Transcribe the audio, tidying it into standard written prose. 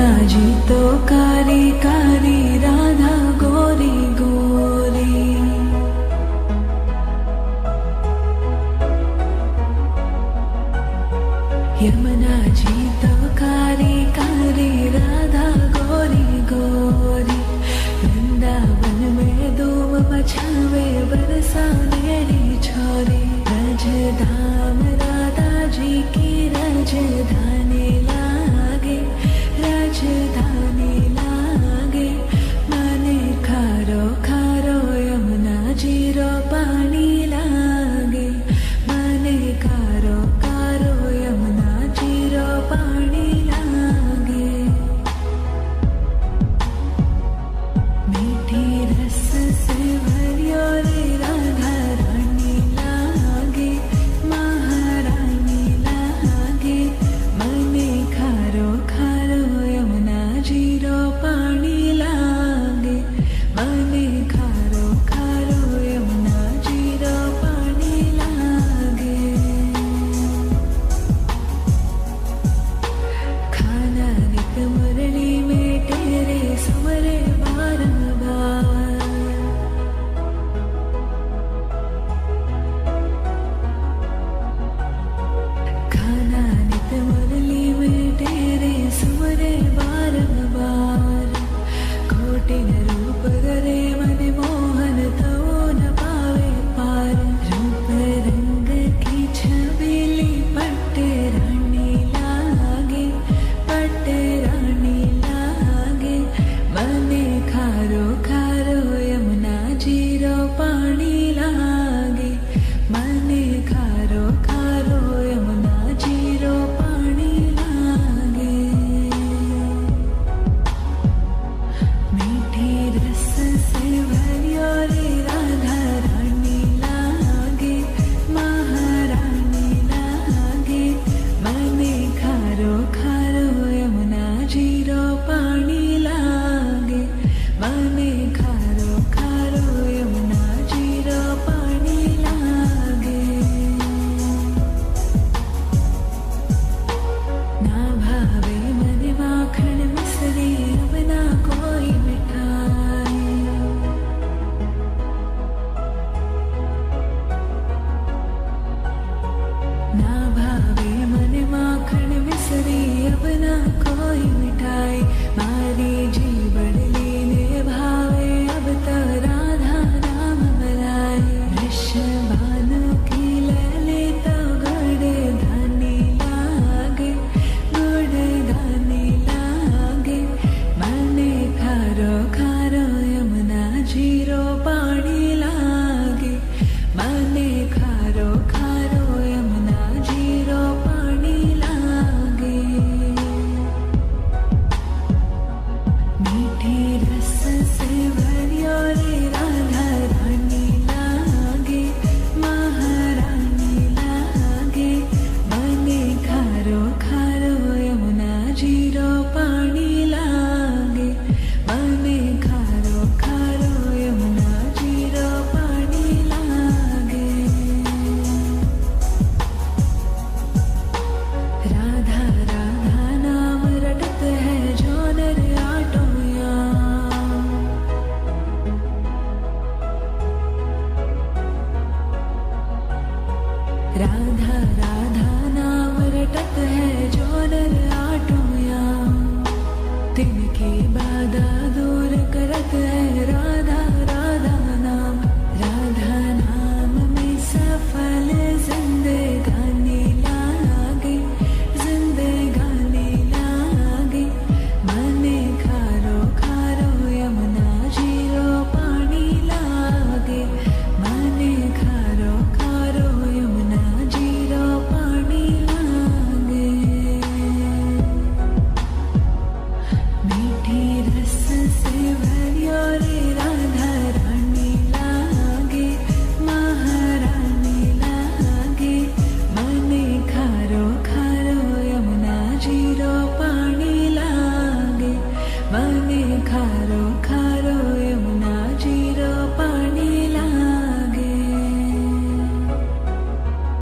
जी तो काली काली राधा गोरी गोरी। यमुना जी तो काली काली राधा गोरी गोरी। वृंदावन में धूम मचावे बरसाने छोरी। रजधाम राधा जी की रजधानी लागे, राजधानी लागे। मने खारो खारो यमुना जी रो पानी लागे। मने खारो खारो यमुना जी रो पानी लागे। मीठी रस से भरियो रे राधा रानी लागे, महारानी लागे। मने खारो खारो यमुना जी रो पानी लागे। मने खारो खारो यमुना जी रो पानी लागे। खाना नित मुरली में तेरे सुमरे बारंबार। खाना नित मुरली में तेरे सुमरे बारंबार। कोटिन रूप करे